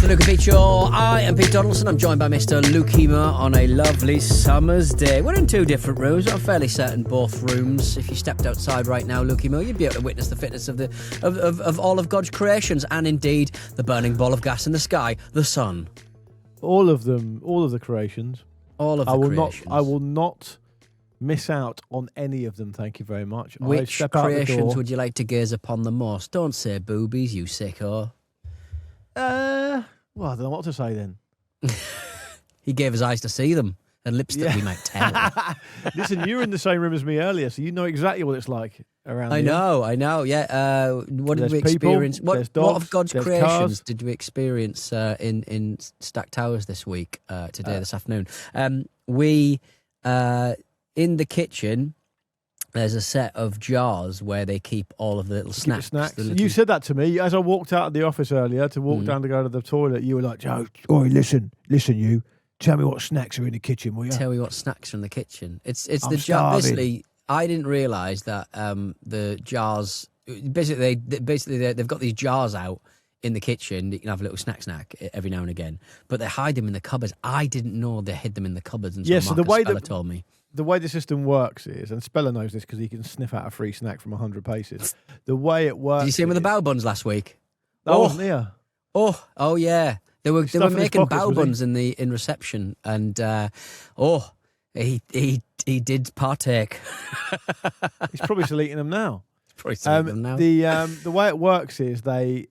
the Luke and Pete Show. I am Pete Donaldson. I'm joined by Mr. Luke Hemer on a lovely summer's day. We're in two different rooms. I'm fairly certain both rooms. If you stepped outside right now, Luke Hemer, you'd be able to witness the fitness of all of God's creations, and indeed the burning ball of gas in the sky, the sun. All of them, all of the creations. All of the creations. I will not miss out on any of them. Thank you very much. Which creations would you like to gaze upon the most? Don't say boobies, you sicko. Well, I don't know what to say then. He gave his eyes to see them and lips that we might tell. Listen, you were in the same room as me earlier, so you know exactly what it's like around here. I know, yeah. What did we experience? What of God's creations cars. Did we experience in Stack Towers this week, this afternoon? We, in the kitchen, there's a set of jars where they keep all of the little snacks. You said that to me as I walked out of the office earlier to walk down to go to the toilet. You were like, Joe, listen, you. Tell me what snacks are in the kitchen, will you? Tell me what snacks are in the kitchen. It's the jar. Basically, I didn't realise that the jars. Basically, they've got these jars out in the kitchen. You can have a little snack every now and again, but they hide them in the cupboards. I didn't know they hid them in the cupboards until Marcus Speller told me. The way the system works is, and Speller knows this because he can sniff out a free snack from 100 paces. The way it works. Did you see him with the bao buns last week? That wasn't here. Oh yeah. They were making bao buns in reception, and he did partake. He's probably still eating them now. The way it works is the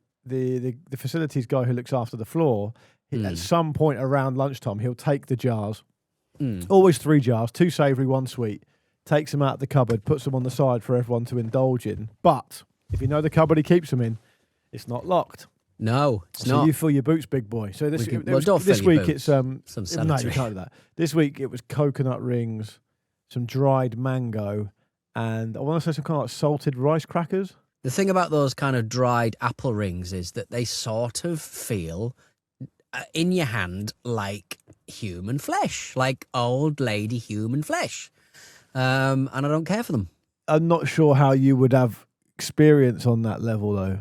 facilities guy who looks after the floor, at some point around lunchtime, he'll take the jars. Always 3 jars, 2 savoury, 1 sweet. Takes them out of the cupboard, puts them on the side for everyone to indulge in. But if you know the cupboard he keeps them in, it's not locked. No, it's not. So you fill your boots, big boy. So this week it's no, you can't do that. This week it was coconut rings, some dried mango, and I want to say some kind of like salted rice crackers. The thing about those kind of dried apple rings is that they sort of feel in your hand like human flesh, like old lady human flesh, and I don't care for them. I'm not sure how you would have experience on that level though.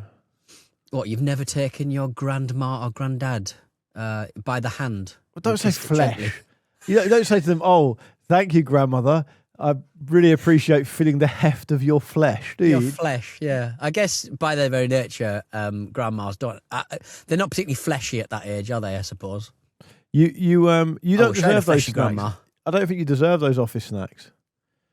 What, you've never taken your grandma or granddad by the hand? Well, don't say flesh. You don't say to them, "Oh, thank you, grandmother. I really appreciate feeling the heft of your flesh." Do you? Your flesh, yeah. I guess by their very nature, grandmas don't. They're not particularly fleshy at that age, are they? I suppose. You don't deserve those snacks. Grandma. I don't think you deserve those office snacks.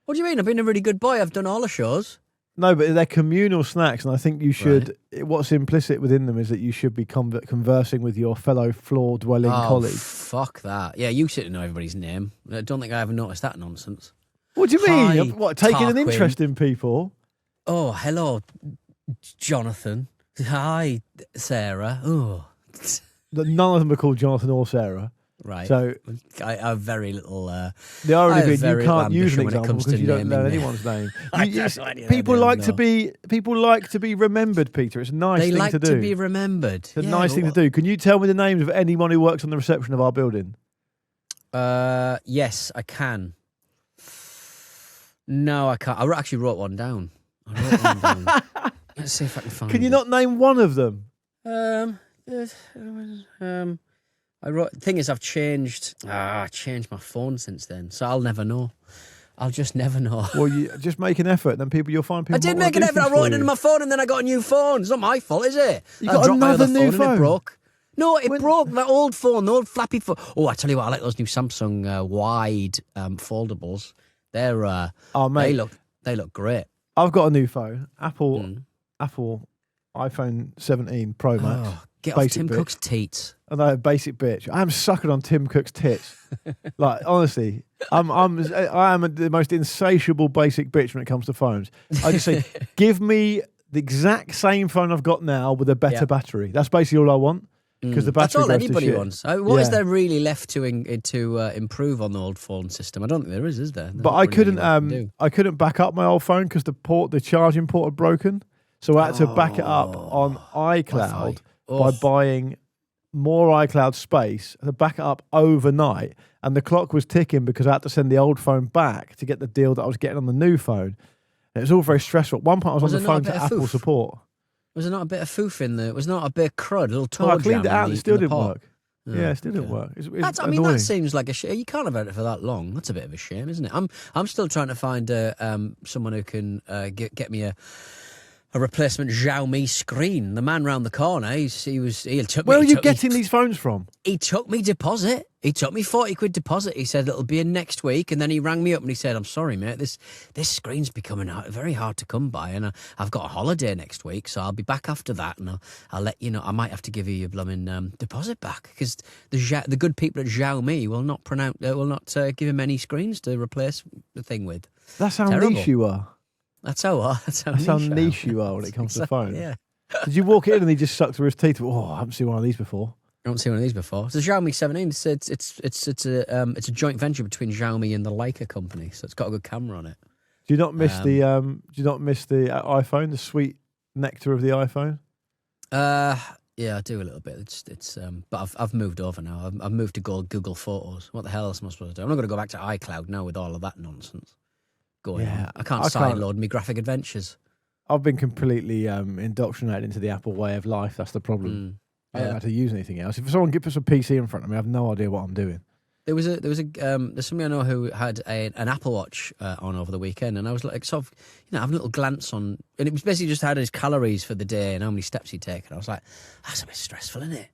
What do you mean? I've been a really good boy. I've done all the shows. No, but they're communal snacks, and I think you should. Right. What's implicit within them is that you should be conversing with your fellow floor-dwelling colleague. Fuck that! Yeah, you should know everybody's name. I don't think I ever noticed that nonsense. What do you mean? What, taking an interest in people? Oh, hello, Jonathan. Hi, Sarah. Oh, none of them are called Jonathan or Sarah. Right. So I have very little. The irony being you can't use an example because you don't know anyone's name. People like to be remembered, Peter. It's a nice thing to do. They like to be remembered. It's a nice thing to do. Can you tell me the names of anyone who works on the reception of our building? Yes, I can. No, I can't. I actually wrote one down. Let's see if I can find it. Can you not name one of them? I wrote. The thing is, I've changed my phone since then, so I'll never know. I'll just never know. Well, you just make an effort, and then you'll find people. I did make an effort. I wrote it into my phone, and then I got a new phone. It's not my fault, is it? You got another new phone. And it broke. No, it broke. That old phone, the old flappy phone. Oh, I tell you what, I like those new Samsung wide foldables. They're mate, they look great. I've got a new phone, Apple iPhone 17 Pro Max. Oh, get off Tim Cook's teats. I know, basic bitch. I am sucking on Tim Cook's tits. Like, honestly, I am the most insatiable basic bitch when it comes to phones. I just say, give me the exact same phone I've got now with a better battery. That's basically all I want. Because the battery That's all anybody wants. What is there really left to improve on the old phone system? I don't think there is there? But I couldn't back up my old phone because the charging port had broken. So I had to back it up on iCloud by buying more iCloud space to back it up overnight. And the clock was ticking because I had to send the old phone back to get the deal that I was getting on the new phone. And it was all very stressful. At one point I was on the phone to Apple support. Was there not a bit of foof in there? Was there not a bit of crud, a little toe I cleaned jam it out. It still didn't pot? work. Yeah, it still didn't work. It's I mean, that seems like a shame. You can't have had it for that long. That's a bit of a shame, isn't it? I'm still trying to find someone who can get me a replacement Xiaomi screen. The man round the corner, he took me. Where are you getting these phones from? He took me deposit. He took me 40 quid deposit. He said it'll be in next week, and then he rang me up and he said, "I'm sorry, mate. This screen's becoming very hard to come by, and I've got a holiday next week, so I'll be back after that, and I'll let you know. I might have to give you your blooming deposit back because the good people at Xiaomi will not give him any screens to replace the thing with." That's how niche you are. That's how niche you are when it comes to phones. Yeah. Did you walk in and he just sucked through his teeth? Oh, I haven't seen one of these before. I haven't seen one of these before. It's a Xiaomi 17. It's a joint venture between Xiaomi and the Leica company, so it's got a good camera on it. Do you not miss the iPhone, the sweet nectar of the iPhone? Yeah, I do a little bit. But I've moved over now. I've moved to Google Photos. What the hell else am I supposed to do? I'm not going to go back to iCloud now with all of that nonsense going on. I can't sideload me graphic adventures. I've been completely indoctrinated into the Apple way of life. That's the problem. I don't have to use anything else. If someone puts a PC in front of me, I have no idea what I'm doing. There's somebody I know who had an Apple Watch on over the weekend, and I was like, sort of, having a little glance on, and it was basically just had his calories for the day and how many steps he'd taken. I was like, that's a bit stressful, isn't it?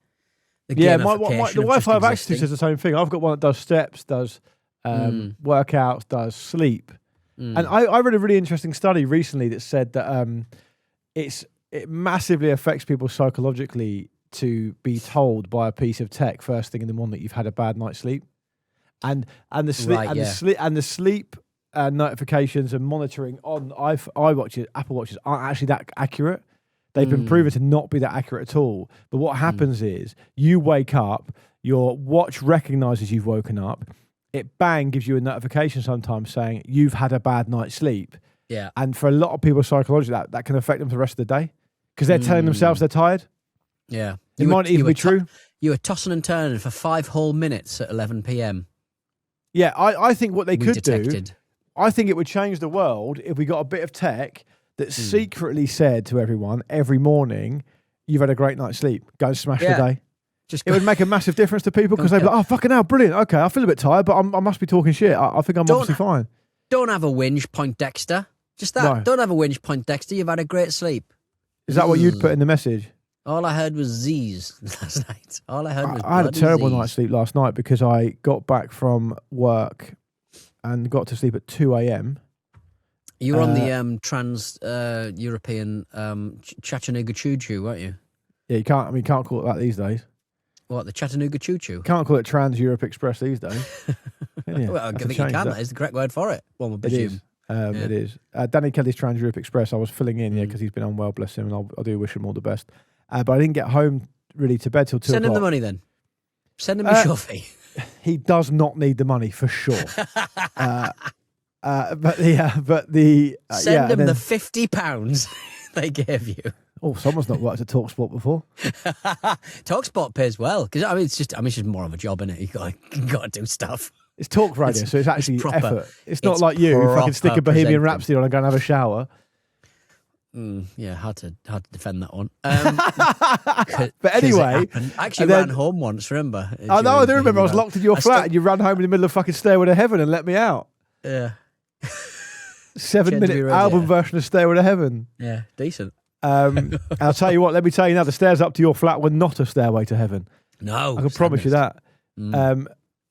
The Wi-Fi I've access to says the same thing. I've got one that does steps, does workouts, does sleep. And I read a really interesting study recently that said that it massively affects people psychologically to be told by a piece of tech first thing in the morning that you've had a bad night's sleep, and the sleep notifications and monitoring on Apple Watches aren't actually that accurate. They've been proven to not be that accurate at all. But what happens is you wake up, your watch recognizes you've woken up. It gives you a notification sometimes saying you've had a bad night's sleep. Yeah. And for a lot of people psychologically, that can affect them for the rest of the day because they're telling themselves they're tired. Yeah. It might even be true. You were tossing and turning for 5 whole minutes at 11 p.m. Yeah, I think what they could do, I think it would change the world if we got a bit of tech that secretly said to everyone every morning, you've had a great night's sleep. Go and smash the day. It would make a massive difference to people because they'd be like, oh, fucking hell, brilliant. Okay, I feel a bit tired, but I must be talking shit. I think I'm obviously fine. Don't have a whinge, Point Dexter. Just that. No. Don't have a whinge, Point Dexter. You've had a great sleep. Is that what you'd put in the message? All I heard was Z's last night. All I heard was I had a terrible night's sleep last night because I got back from work and got to sleep at 2 a.m. You were on the Trans-European Chattanooga Choo-Choo, weren't you? Yeah, you can't call it that these days. What, the Chattanooga Choo-Choo? Can't call it Trans-Europe Express these days. Well, I think you can. That is the correct word for it. One would presume. It is. Danny Kelly's Trans-Europe Express, I was filling in, because he's been unwell, bless him, and I do wish him all the best. But I didn't get home really to bed till 2 o'clock. Send him the money then. Send him a shuffy. He does not need the money for sure. Send him the £50 they gave you. Oh, someone's not worked at TalkSport before. TalkSport pays well because it's just more of a job, isn't it? You got to do stuff. It's talk radio, so it's actually effort. It's not like you if I can stick a Bohemian Rhapsody on and go and have a shower. Yeah, hard to defend that one. But anyway, I actually ran home once. Remember? I know. I do remember. I was locked in your flat, and you ran home in the middle of fucking Stairway to Heaven and let me out. Yeah. 7-minute album version of Stairway to Heaven. Yeah, decent. I'll tell you what. Let me tell you now. The stairs up to your flat were not a stairway to heaven. No, I can promise you that.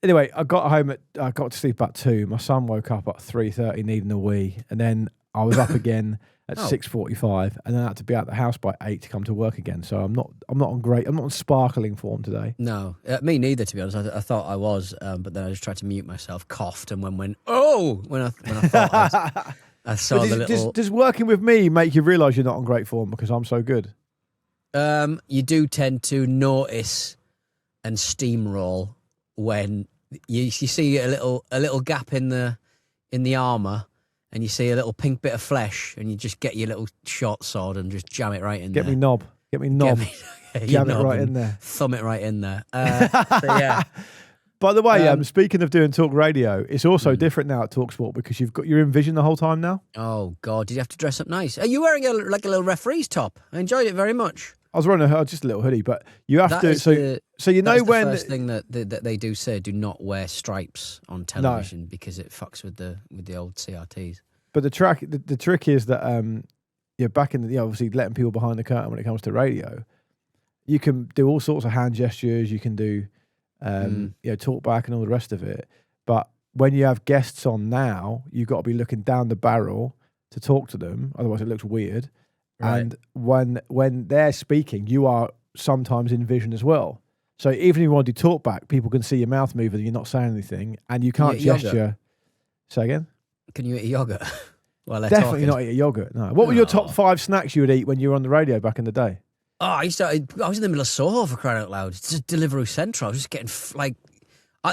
Anyway, I got to sleep about 2. My son woke up at 3:30 needing a wee, and then I was up again at 6:45, and then I had to be out the house by 8 to come to work again. So I'm not on sparkling form today. No, me neither. To be honest, I thought I was, but then I just tried to mute myself, coughed, and when I thought I saw the little. Does working with me make you realise you're not on great form because I'm so good? You do tend to notice and steamroll when you see a little gap in the armour. And you see a little pink bit of flesh, and you just get your little short sword and just jam it right in there. Get me knob. Jam it right in there. Thumb it right in there. So yeah. By the way, speaking of doing talk radio, it's also different now at TalkSport because you're in vision the whole time now. Oh God, did you have to dress up nice? Are you wearing a little referee's top? I enjoyed it very much. I was wearing just a little hoodie, but you have to. So you know when the first thing that they do say, do not wear stripes on television because it fucks with the old CRTs. But the trick is that you're back in obviously letting people behind the curtain when it comes to radio. You can do all sorts of hand gestures. You can do talk back and all the rest of it. But when you have guests on now, you've got to be looking down the barrel to talk to them. Otherwise, it looks weird. Right. And when they're speaking, you are sometimes in vision as well. So even if you want to do talk back, people can see your mouth moving and you're not saying anything, and you can't gesture. Yogurt? Say again? Can you eat a yogurt? Well, definitely not eat a yogurt. No. What were your top 5 snacks you would eat when you were on the radio back in the day? Oh, I was in the middle of Soho, for crying out loud. It's just Deliveroo Central. I was just getting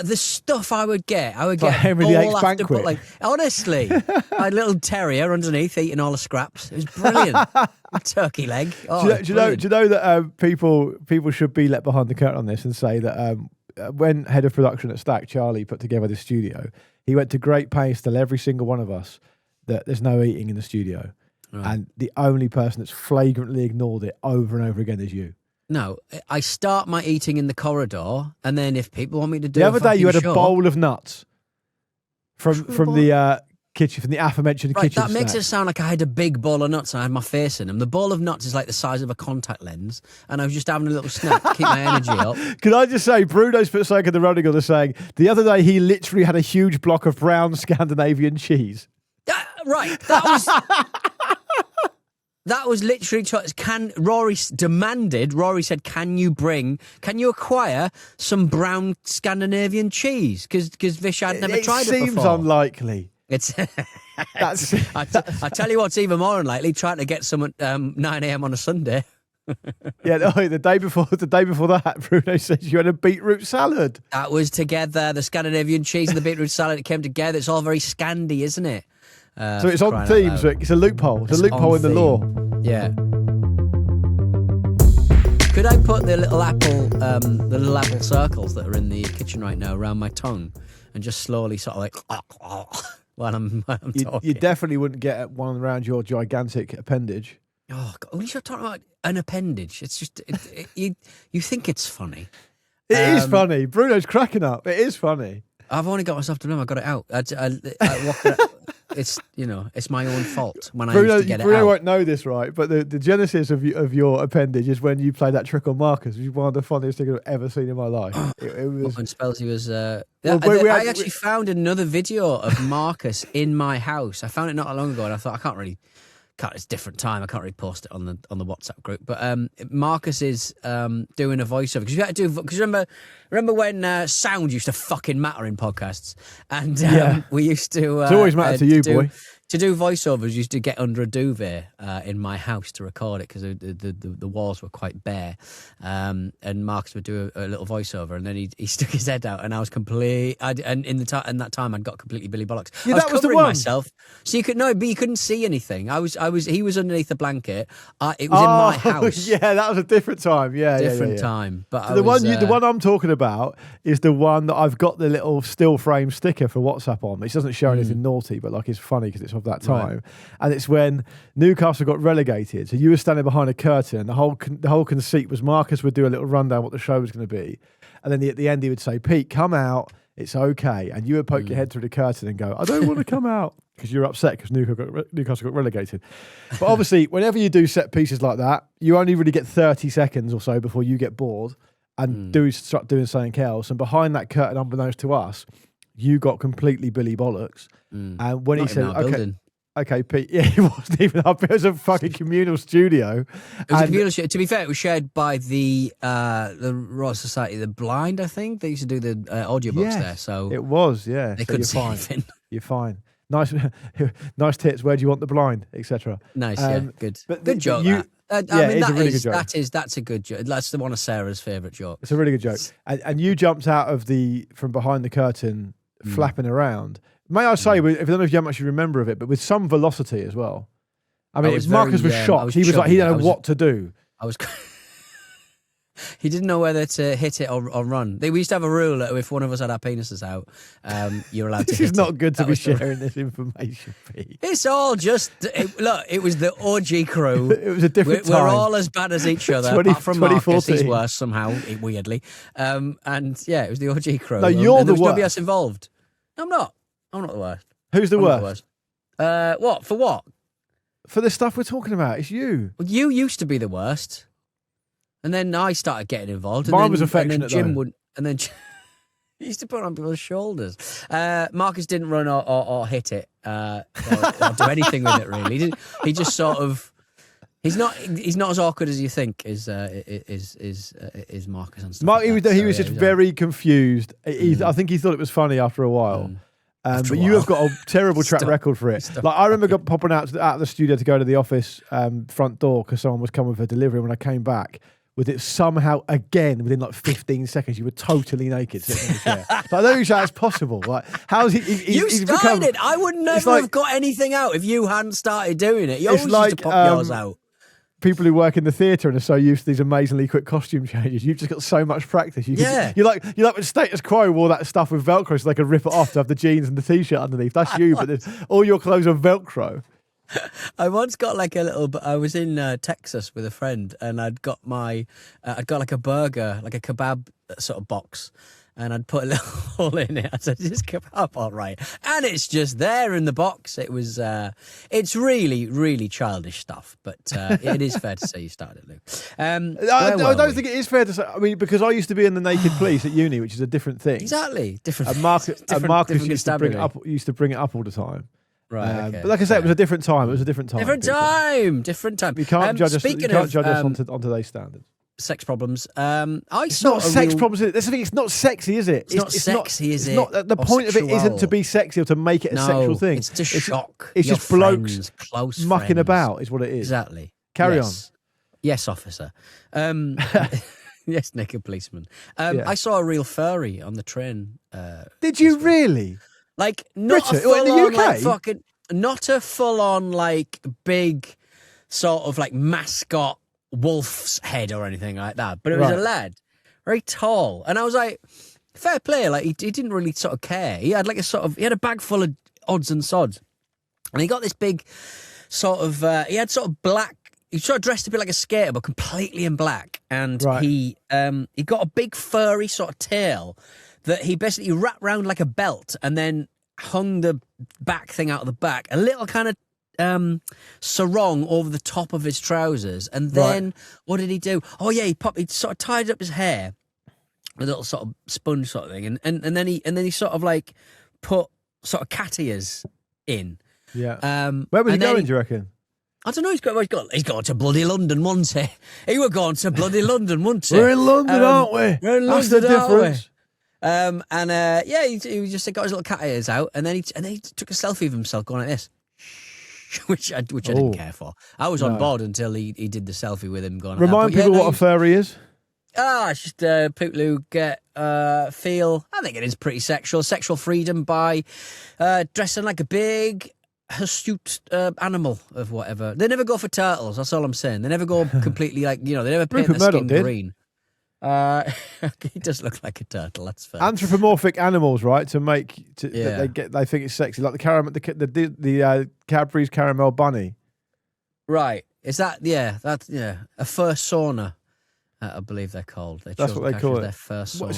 the stuff I would get. I would get Henry VIII's banquet. Honestly, I had a little terrier underneath eating all the scraps. It was brilliant. A turkey leg. Oh, do you know that people should be let behind the curtain on this and say that when head of production at Stack, Charlie, put together the studio, he went to great pains to tell every single one of us that there's no eating in the studio. Right. And the only person that's flagrantly ignored it over and over again is you. No, I start my eating in the corridor, and then if people want me to do the other day, you had a bowl of nuts from the kitchen, from the aforementioned kitchen. That makes it sound like I had a big bowl of nuts and I had my face in them. The bowl of nuts is like the size of a contact lens, and I was just having a little snack to keep my energy up. Can I just say, Bruno's put something in the running order saying the other day he literally had a huge block of brown Scandinavian cheese. Right, that was literally Rory said, can you acquire some brown Scandinavian cheese? Because Vish had never tried it before. It seems unlikely. I tell you what's even more unlikely, trying to get some at 9 a.m. on a Sunday. The day before that, Bruno says you had a beetroot salad. That was together, the Scandinavian cheese and the beetroot salad, it came together. It's all very Scandi, isn't it? So it's on theme, so it's a loophole. It's a loophole in the law. Yeah. Could I put the little apple circles that are in the kitchen right now around my tongue and just slowly sort of like while I'm talking? You definitely wouldn't get one around your gigantic appendage. Oh God! When you're talking about an appendage, it's just you think it's funny. It is funny. Bruno's cracking up. It is funny. I've only got myself to know. I got it out. I walked it out. It's my own fault when I used to get it out. Bruno won't know this, right? But the genesis of your appendage is when you played that trick on Marcus, which is one of the funniest things I've ever seen in my life. It was. When Spelsy was. I actually found another video of Marcus in my house. I found it not long ago, and I thought it's a different time. I can't really post it on the WhatsApp group. But Marcus is doing a voiceover because remember when sound used to fucking matter in podcasts, and we used to. It's always mattered to you, boy. To do voiceovers, used to get under a duvet in my house to record it because the walls were quite bare. And Marcus would do a little voiceover, and then he stuck his head out, and I was in that time I'd got completely Billy Bollocks. Yeah, I was that was the covering one. myself, so you couldn't see anything. He was underneath the blanket. It was in my house. Yeah, that was a different time. Yeah, time. But so the one I'm talking about is the one that I've got the little still frame sticker for WhatsApp on, which doesn't show anything naughty, but like it's funny because it's of that time, and it's when Newcastle got relegated. So you were standing behind a curtain, and the whole conceit was Marcus would do a little rundown what the show was going to be, and then at the end he would say, "Pete, come out, it's okay," and you would poke your head through the curtain and go, "I don't want to come out," because you're upset because Newcastle got relegated. But obviously, whenever you do set pieces like that, you only really get 30 seconds or so before you get bored and start doing something else. And behind that curtain, unbeknownst to us, you got completely Billy Bollocks. And when he said, okay, Pete, it wasn't even up. It was a fucking communal studio. It was a communal studio. To be fair, it was shared by the Royal Society of the Blind, I think. They used to do the audiobooks there. So it was, yeah. They couldn't see anything. You're fine. Nice tits. Where do you want the blind, etc. Nice, good. But good joke. It's a really good joke. That's a good joke. That's one of Sarah's favourite jokes. It's a really good joke. And you jumped out of from behind the curtain, flapping around. May I say, I don't know if you much you remember of it, but with some velocity as well. I mean, Marcus was shocked. He was like, he didn't know what to do. He didn't know whether to hit it or run. We used to have a rule that if one of us had our penises out, you're allowed to hit it. This is not good to be sharing this information, Pete. It's all just... look, it was the OG crew. It was a different time. We're all as bad as each other, apart from Marcus. He's worse somehow, weirdly. And yeah, it was the OG crew. No, you're the worst. Nobody else involved. No, I'm not. I'm not the worst. Who's the worst? What? For what? For the stuff we're talking about. It's you. Well, you used to be the worst. And then I started getting involved. Mine was affectionate, and then Jim would, and then he used to put it on people's shoulders. Marcus didn't run or hit it or do anything with it really. He just sort of. He's not as awkward as you think. Is Marcus and stuff? Mark, like he was just very confused. I think he thought it was funny after a while. But you have got a terrible track record for it. Like I remember popping out of the studio to go to the office front door because someone was coming for a delivery. When I came back, with it somehow again within like 15 seconds, you were totally naked sitting in the chair. Like, I don't think that's possible. Like, how's he? You started it. I would never have got anything out if you hadn't started doing it. You always used to pop yours out. People who work in the theatre and are so used to these amazingly quick costume changes, you've just got so much practice. You like when Status Quo wore that stuff with Velcro so they could rip it off to have the jeans and the t-shirt underneath. That's you, but all your clothes are Velcro. I once got like a little. I was in Texas with a friend, and I'd got like a burger, like a kebab sort of box, and I'd put a little hole in it. I said, "Is this kebab all right?" And it's just there in the box. It was. It's really, really childish stuff, but it is fair to say you started it, Luke. I don't think it is fair to say. I mean, because I used to be in the naked police at uni, which is a different thing. Exactly, different. And Marcus used to bring it up. Used to bring it up all the time. Right, okay. But like I said, it was a different time. Different time. You can't judge us on today's standards. Sex problems. It's not sex problems, is it? That's the thing. It's not sexy, is it? It's not sexy, is it? The point of it isn't to be sexy or to make it a sexual thing. It's to shock. It's just blokes close mucking friends. About, is what it is. Exactly. Carry on. Yes, officer. Yes, naked policeman. I saw a real furry on the train. Did you really? Like not a full on, like fucking, not a full on like big sort of like mascot wolf's head or anything like that. But it was a lad, very tall, and I was like, fair play. Like he didn't really sort of care. He had like he had a bag full of odds and sods, and he got this big sort of. He had sort of black. He sort of dressed a bit like a skater, but completely in black, and he got a big furry sort of tail that he basically wrapped round like a belt and then hung the back thing out of the back, a little kind of sarong over the top of his trousers. And then what did he do? Oh yeah, he sort of tied up his hair, a little sort of sponge sort of thing, and then he sort of like put sort of cat ears in. Yeah. Where was he going, do you reckon? I don't know. He's gone to bloody London, wasn't he? He were going to bloody London, wasn't he? We're in London, aren't we? We're in London, that's the difference. He just got his little cat ears out, and then he took a selfie of himself going like this, which I didn't care for. I was on board until he did the selfie with him going. Remind people what a furry is. It's just people who get feel. I think it is pretty sexual freedom by dressing like a big, astute animal of whatever. They never go for turtles. That's all I'm saying. They never go completely like they never paint their skin green. He does look like a turtle. That's fair. Anthropomorphic animals, right? They think it's sexy, like the Cadbury's caramel bunny. Right? Is that a fursauna? I believe they're called. That's what they call it. Their fursauna.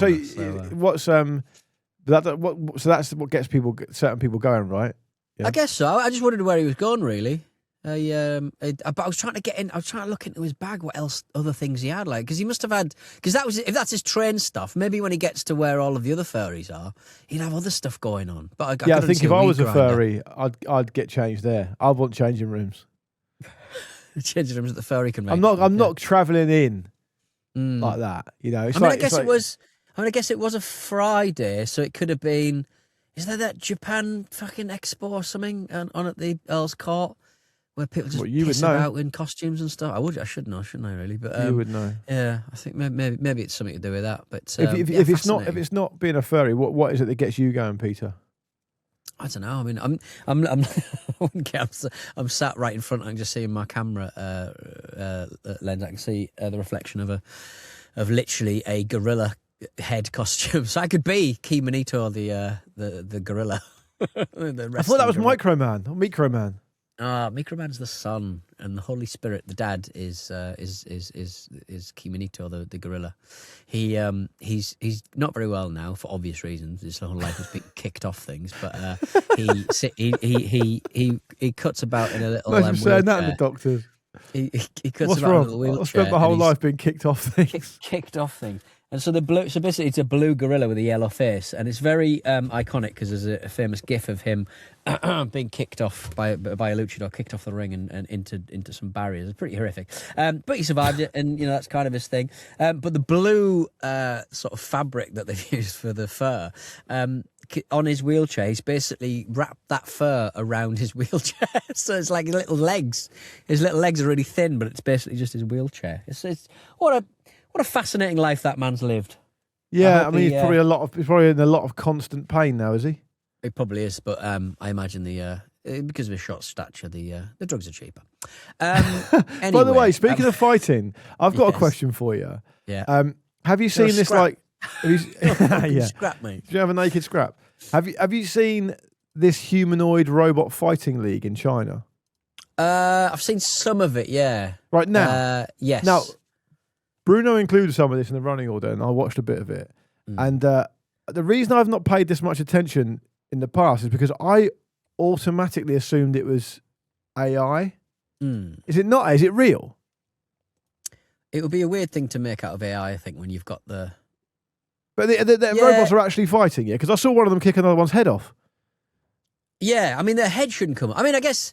So that's what gets certain people going, right? Yeah. I guess so. I just wondered where he was going, really. But I was trying to get in. I was trying to look into his bag. What else? Other things he had, like, because he must have had. Because if that's his train stuff, maybe when he gets to where all of the other furries are, he'd have other stuff going on. But I think if I was a furry, I'd get changed there. I want changing rooms. Changing rooms at the furry convention. I'm not travelling in like that. I guess it was a Friday, so it could have been. Is there that Japan fucking expo or something on at the Earl's Court? Where people just piss about in costumes and stuff. I should know, shouldn't I? Really, but you would know. Yeah, I think maybe it's something to do with that. But if it's not being a furry, what is it that gets you going, Peter? I don't know. I mean, I'm sat right in front. I can just see in my camera lens. I can see the reflection of of literally a gorilla head costume. So I could be Key Manito, the gorilla. I thought that was gorilla. Microman or Microman. Microman's the son, and the Holy Spirit, the dad, is Key Manito, the gorilla. He's not very well now for obvious reasons. His whole life has been kicked off things, but he cuts about in a little. Imagine saying that in the doctors. He cuts What's about wrong? in a little wheelchair. I spent my whole life being kicked off things. Kicked off things. And so basically it's a blue gorilla with a yellow face, and it's very iconic because there's a famous gif of him being kicked off by a luchador, kicked off the ring and into some barriers. It's pretty horrific, but he survived it, and that's kind of his thing. But the blue sort of fabric that they've used for the fur on his wheelchair, he's basically wrapped that fur around his wheelchair, so it's like his little legs. His little legs are really thin, but it's basically just his wheelchair. It's what a fascinating life that man's lived. Yeah, I mean, he's probably in a lot of constant pain now, is he? He probably is, but I imagine because of his short stature, the drugs are cheaper. Anyway, by the way, speaking of fighting, I've got a question for you. Yeah. Have you seen this? Scrap. Yeah. Scrap, mate. Do you have a naked scrap? Have you seen this humanoid robot fighting league in China? I've seen some of it. Yeah. Right now. Yes. Now, Bruno included some of this in the running order, and I watched a bit of it. And the reason I've not paid this much attention in the past is because I automatically assumed it was AI. Is it not? Is it real? It would be a weird thing to make out of AI, I think, when you've got the... But the robots are actually fighting, yeah? Because I saw one of them kick another one's head off. Yeah, I mean, their head shouldn't come... I mean, I guess...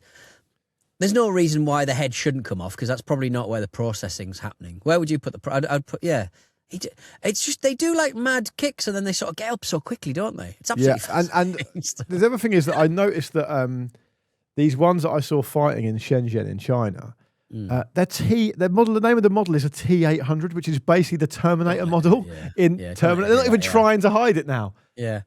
There's no reason why the head shouldn't come off, because that's probably not where the processing's happening. Where would you put I'd put, yeah. It's just, they do like mad kicks and then they sort of get up so quickly, don't they? It's absolutely and the other thing is that I noticed that these ones that I saw fighting in Shenzhen in China, the name of the model is a T800, which is basically the Terminator model in Terminator. They're not even trying to hide it now. Yeah.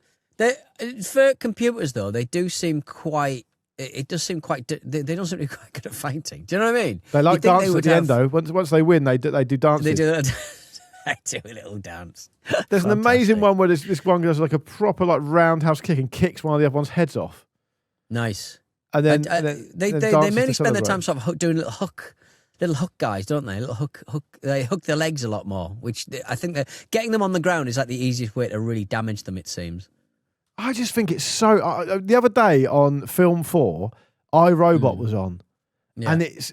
For computers, though, they do seem quite... It does seem quite... They don't seem to be quite good at fighting. Do you know what I mean? They like dancing at the end, though. Once they win, they do dances. They do a little dance. There's an amazing one where this one goes like a proper like roundhouse kick and kicks one of the other one's heads off. Nice. And then, they mainly spend their time sort of doing little hook guys, don't they? Little hook. They hook their legs a lot more, which I think getting them on the ground is like the easiest way to really damage them, it seems. I just think it's so... the other day on Film 4, iRobot was on. Yeah. And it's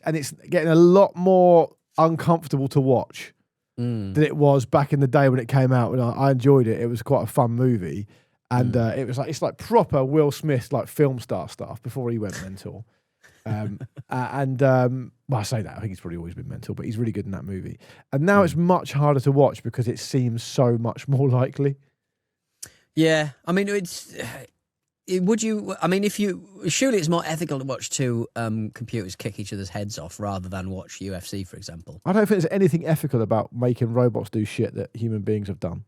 getting a lot more uncomfortable to watch than it was back in the day when it came out. When I enjoyed it. It was quite a fun movie. And it's like proper Will Smith, like film star stuff before he went mental. Well, I say that, I think he's probably always been mental, but he's really good in that movie. And now it's much harder to watch because it seems so much more likely. Yeah, I mean, surely it's more ethical to watch two computers kick each other's heads off rather than watch UFC, for example. I don't think there's anything ethical about making robots do shit that human beings have done.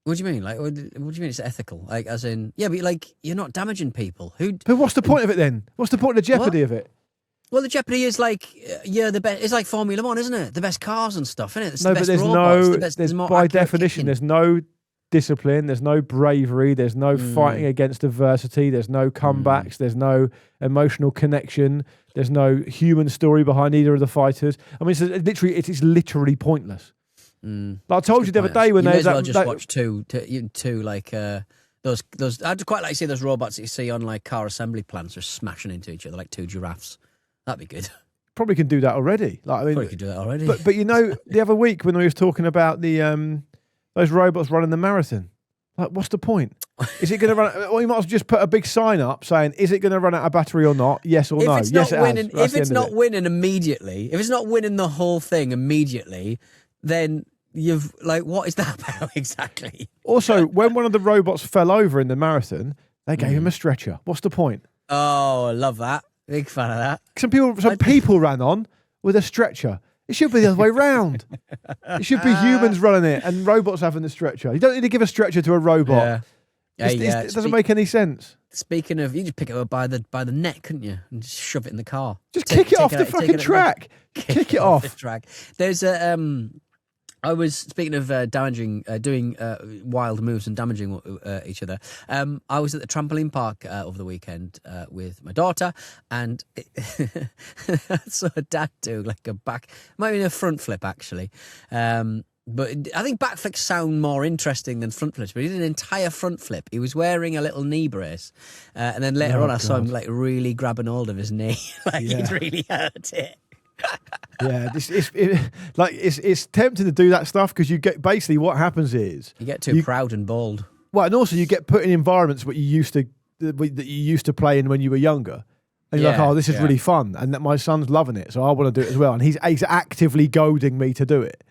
What do you mean? Like, what do you mean it's ethical? Like, as in, yeah, but like, you're not damaging people. But what's the point of it then? What's the point of the jeopardy of it? Well, the jeopardy is like, the best. It's like Formula 1, isn't it? The best cars and stuff, isn't it? It's no, the best but there's robots, there's more by definition, there's no discipline, there's no bravery, there's no fighting against adversity, there's no comebacks, there's no emotional connection, there's no human story behind either of the fighters. I mean, it is literally pointless. Like I told you the other day when you may as well just watch two like those. I'd quite like to see those robots that you see on like car assembly plants just smashing into each other like two giraffes. That'd be good. Probably can do that already. Like, I mean, probably could do that already. But the other week when we was talking about the those robots running the marathon, like, what's the point? Is it going to run? Or you might as well just put a big sign up saying, "Is it going to run out of battery or not? Yes or no?" If it's not winning immediately, if it's not winning the whole thing immediately, then you've like, what is that about exactly? Also, when one of the robots fell over in the marathon, they gave him a stretcher. What's the point? Oh, I love that. Big fan of that. Some people ran on with a stretcher. It should be the other way round. It should be humans running it and robots having the stretcher. You don't need to give a stretcher to a robot. It doesn't make any sense. Speaking of, you just pick it up by the neck, couldn't you? And just shove it in the car. Just kick it off the fucking track. Kick it off the track. There's a I was speaking of doing wild moves and damaging each other. I was at the trampoline park over the weekend with my daughter, and I saw a dad do like might be a front flip actually. But I think back flips sound more interesting than front flips. But he did an entire front flip. He was wearing a little knee brace, and then later on, I saw him like really grabbing hold of his knee, he'd really hurt it. Yeah, it's tempting to do that stuff because you get basically what happens is you get too proud and bold. Well, and also you get put in environments that you used to play in when you were younger, and you're like, oh, this is really fun, and that my son's loving it, so I want to do it as well, and he's actively goading me to do it.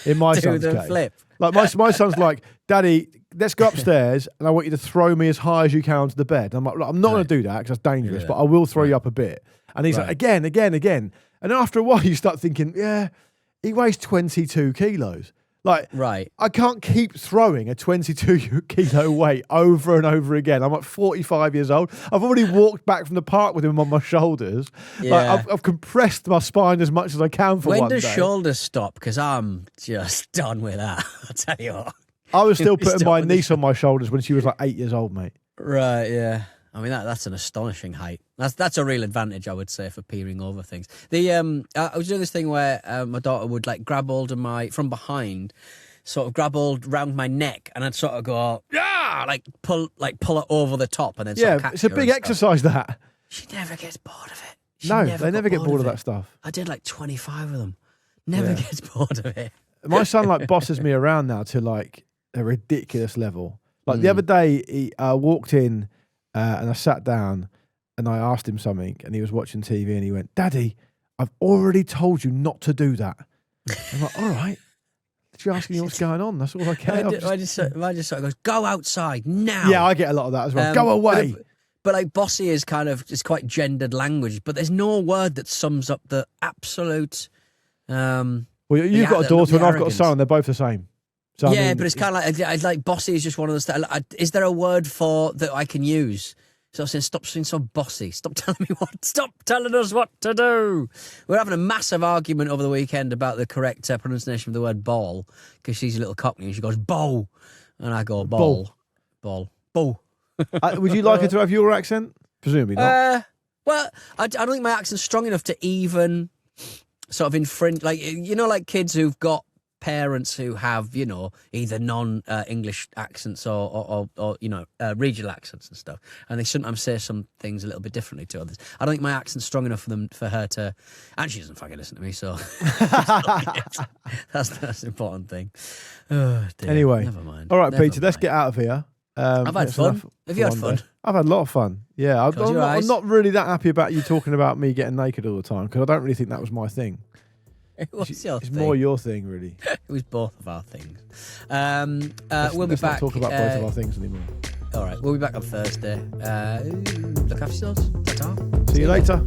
In my son's case, flip. Like my son's like, Daddy, let's go upstairs, and I want you to throw me as high as you can onto the bed. I'm like, I'm not going to do that because that's dangerous, but I will throw you up a bit. And he's like, again. And after a while, you start thinking, yeah, he weighs 22 kilos. Like, I can't keep throwing a 22 kilo weight over and over again. I'm like 45 years old. I've already walked back from the park with him on my shoulders. Yeah. Like, I've compressed my spine as much as I can for one day. When does shoulders stop? Because I'm just done with that. I'll tell you what. I was still putting my niece on my shoulders when she was like 8 years old, mate. Right, yeah. I mean, that's an astonishing height. That's a real advantage, I would say, for peering over things. I was doing this thing where my daughter would like grab hold of from behind, sort of grab hold round my neck, and I'd sort of go, pull it over the top, and then sort of catch it's a big exercise that. She never gets bored of it. They never get bored of that stuff. I did like 25 of them. Never gets bored of it. My son like bosses me around now to like a ridiculous level. Like the other day, he walked in. And I sat down and I asked him something and he was watching TV and he went, Daddy, I've already told you not to do that. I'm like, all right. You're asking me what's going on. That's all I care. I just sort of goes, go outside now. Yeah, I get a lot of that as well. Go away. But like bossy is it's quite gendered language, but there's no word that sums up the absolute... well, you've got a daughter and I've got a son. They're both the same. So, yeah, I mean, but it's kind of like bossy is just one of those. Is there a word for that I can use? So I'm saying, stop being so bossy. Stop telling us what to do. We're having a massive argument over the weekend about the correct pronunciation of the word ball because she's a little cockney and she goes bowl, and I go ball. Would you like her to have your accent? Presumably not. Well, I don't think my accent's strong enough to even sort of infringe. Like like kids who've got parents who have, either non-English accents or regional accents and stuff, and they sometimes say some things a little bit differently to others. I don't think my accent's strong enough for her to, and she doesn't fucking listen to me, so that's the important thing. Oh, dear. Anyway, never mind. All right, Peter, let's get out of here. I've had fun. Have you had fun? I've had a lot of fun. Yeah, I'm not really that happy about you talking about me getting naked all the time because I don't really think that was my thing. It's more your thing, really. It was both of our things. We'll be Let's not back. talk about both of our things anymore. All right, we'll be back on Thursday. Look after yourselves. Ta-ta. See you later.